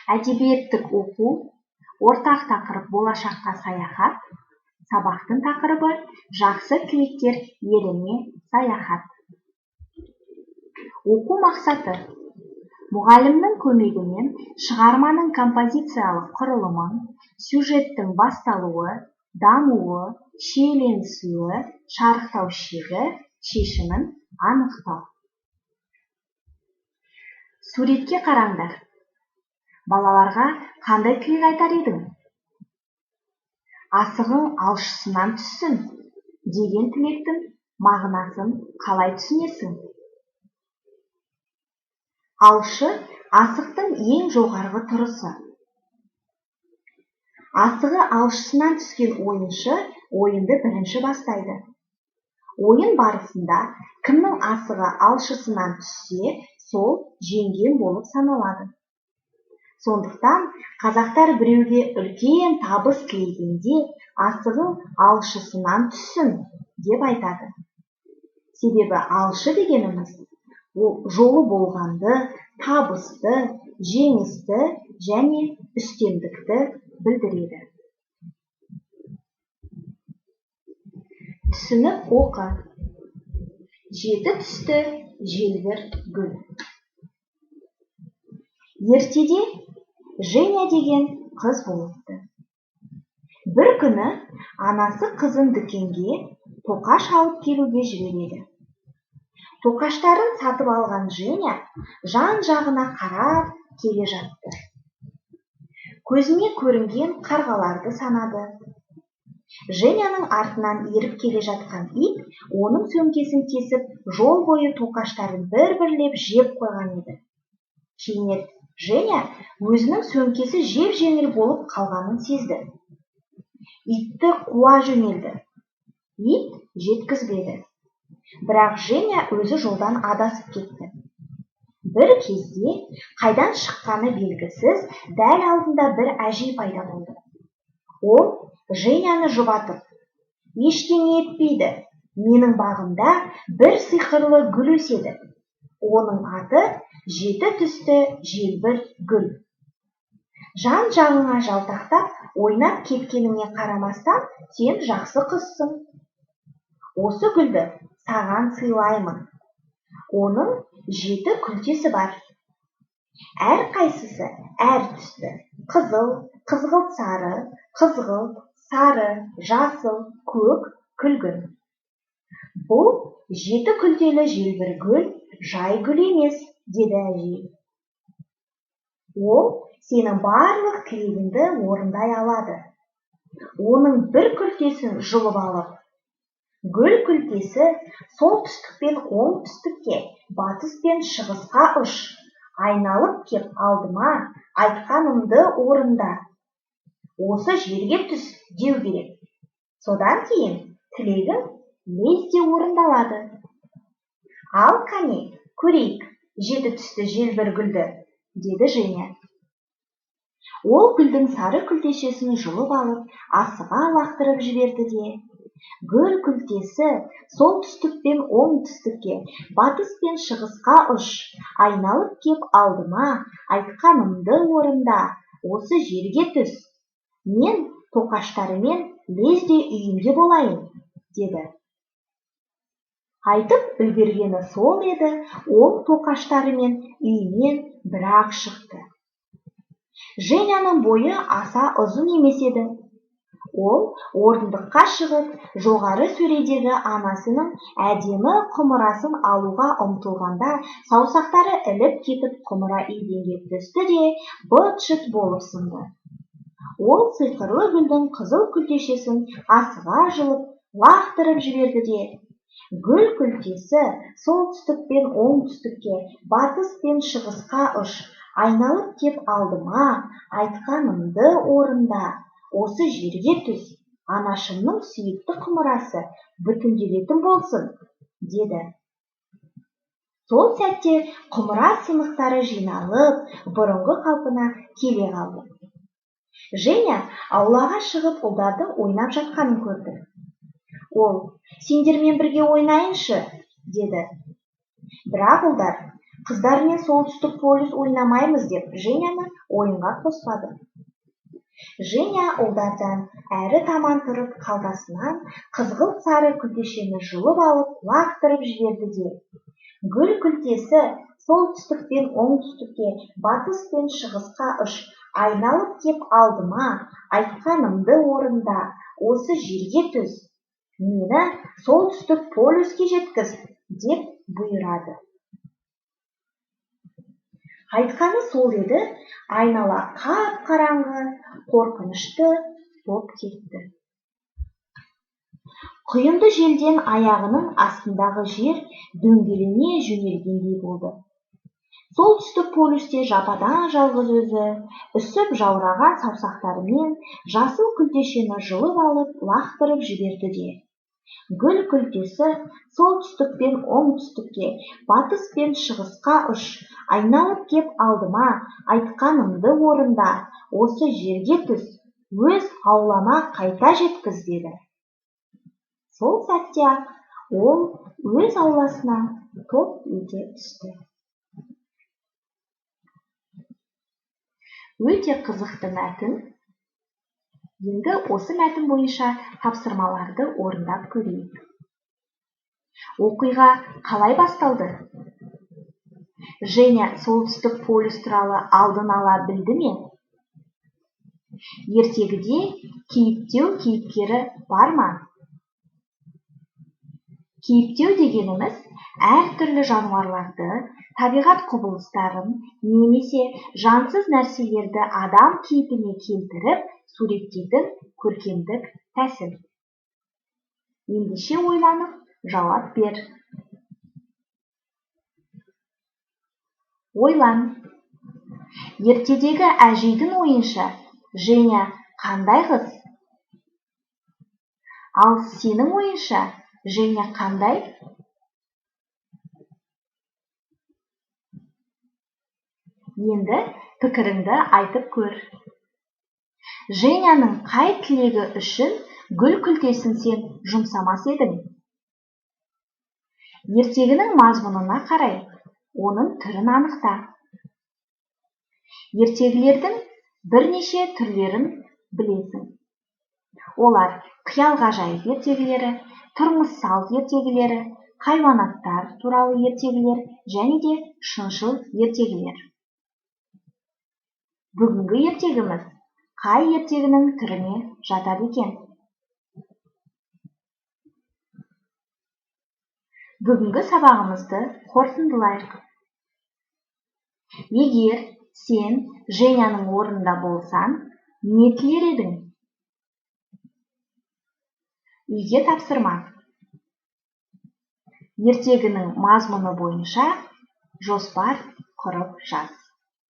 Әдебиеттік оқу, ортақ тақырып болашаққа саяхат, сабақтың тақырыбы жақсы тілектер еліне саяхат. Оқу мақсаты: мұғалімнің көмегімен шығарманың композициялық құрылымын, сюжеттің басталуы, дамуы, шиеленісуі, шарықтау шегі, шешімін анықтау. Суретке қараңдар. Балаларға қандай тілек айтар едің? Асығың алшысынан түссін деген тілектің мағынасын қалай түсінесің? Алшы асықтың ең жоғарғы тұрысы. Асығы алшысынан түскен ойыншы ойынды бірінші бастайды. Ойын барысында кімнің асығы алшысынан түссе, сол жеңген болып саналады. Сондықтан қазақтар біреуге үлкен табыс тілегенде асығың алшысынан түссін деп айтады. Себебі алшы дегеніміз ол жолы болғанды, табысты, жеңісті және үстемдікті білдіреді. Түсініп оқы. Жеті түсті желбір гүл. Ертеде Женя деген қыз болыпты. Бір күні анасы қызын дүкенге тоқаш алып келуге жібереді. Тоқаштарын сатып алған Женя жан-жағына қарап келе жатты. Көзіне көрінген қарғаларды санады. Женяның артынан еріп келе жатқан ит оның сөмкесін кесіп, жол бойы тоқаштарын бір-бірлеп жеп қойған еді. Кенет Женя өзінің сөмкесі жеп-жеңіл болып қалғанын сезді. Итті қуа жөнелді. Ит жеткізбеді. Бірақ Женя өзі жолдан адасып кетті. Бір кезде қайдан шыққаны белгісіз, дәл алдында бір әжей пайда болды. Ол Женяны жұбатып: «Ештеңе етпейді. Менің бағымда бір сиқырлы гүл өседі. Оның аты жеті түсті желбір гүл. Жан-жағыңа жалтақтап, ойнап кеткеніңе қарамастан, сен жақсы қызсың. Осы гүлді саған сыйлаймын. Оның жеті күлтесі бар. Әрқайсысы әр түсті: қызыл, қызғылт сары, қызғылт, сары, жасыл, көк, күлгін. Бұл жеті күлтелі желбір гүл жай гүл емес», деді әжей. «Ол сенің барлық тілегіңді орындай алады. Оның бір күлтесін жұлып алып, гүл күлтесі солтүстік пен оңтүстікке, батыс пен шығысқа ұш, айналып кеп алдыма, айтқанымды орында. Осы жерге түс деу керек. Содан кейін тілегің лезде орындалады. Ал кәне, көрейік жеті түсті желбір гүлді», деді Женя. Ол гүлдің сары күлтешесін жұлып алып, асыға лақтырып жіберді де: «Гүл күлтесі солтүстік пен оңтүстікке, батыс пен шығысқа ұш, айналып кеп алдыма, айтқанымды орында, осы жерге түс. Мен тоқаштарымен лезде үйімде болайын», деді. Айтып үлгергені сол еді, ол тоқаштарымен үйінен бір-ақ шықты. Женяның бойы аса ұзын емес еді. Ол орындыққа шығып, жоғары сөредегі анасының әдемі құмырасын алуға ұмтылғанда, саусақтары іліп кетіп құмыра еденге түсті де быт-шыт болып сынды. Ол сиқырлы гүлдің қызыл күлтешесін асыға жұлып, лақтырып жіберді де: «Гүл күлтесі солтүстік пен оңтүстікке, батыс пен шығысқа ұш, айналып кеп алдыма, айтқанымды орында, осы жерге түс. Анашымның сүйікті құмырасы бүтінделетін болсын», деді. Сол сәтте құмыра сынықтары жиналып, бұрынғы қалпына келе қалды. Женя аулаға шығып ұлдардың ойнап жатқанын көрді. Ол: «Сендермен бірге ойнайыншы», деді. Бірақ ұлдар Қыздармен солтүстік полюс ойнамаймыз деп Женяны ойынға қоспады. Женя ұлдардан әрі таман тұрып қалтасынан қызғылт сары күлтешені жұлып алып лақтырып жіберді де, гүл күлтесі солтүстік пен оңтүстікке, батыс пен шығысқа ұш, айналып кеп алдыма, айтқанымды орында, осы жерге түс, мені солтүстік полюске жеткіз, деп бұйырады. Айтқаны сол еді, айнала қап-қараңғы, қорқынышты боп кетті. Құйынды желден аяғының астындағы жер дөңгелене жөнелгендей болды. Солтүстік полюсте жападан жалғыз өзі, үсіп жаураған саусақтарымен жасыл күлтешені жұлып алып лақтырып жіберді де, гүл күлтесі солтүстік пен оңтүстікке, батыс пен шығысқа ұш, айналып кеп алдыма, айтқанымды орында, осы жерге түс, өз аулама қайта жеткіз деді. Сол сәтте-ақ ол өз ауласына топ ете түсті. Өте қызықты мәтін. Енді осы мәтін бойынша тапсырмаларды орындап көрейік. Оқиға қалай басталды? Женя солтүстік полюс туралы алдын ала білді ме? Ертегіде кейіптеу кейіпкері бар ма? Кейіптеу дегеніміз әртүрлі жануарларды, табиғат құбылыстарын немесе жансыз нәрселерді адам кейпіне келтіріп суреттейтін көркемдік тәсіл. Ендеше ойланып, жауап бер. Ойлан. Ертедегі әжейдің ойынша Женя қандай қыз? Ал сенің ойынша Женя қандай? Енді пікіріңді айтып көр. Женяның қай тілегі үшін гүл күлтесін сен жұмсамас едің? Ертегінің мазмұнына қарай, оның түрін анықта. Ертегілердің бірнеше түрлерін білесің. Олар қиял ғажайып ертегілері, тұрмыс салт ертегілері, хайуанаттар туралы ертегілер және де шыншыл ертегілер. Бүгінгі ертегіміз қай ертегінің түріне жатады екен? Бүгінгі сабағымызды қорытындылайық. Егер сен Женяның орнында болсаң, не тілер едің? Үйге тапсырма. Ертегінің мазмұны бойынша жоспар құрып жаз.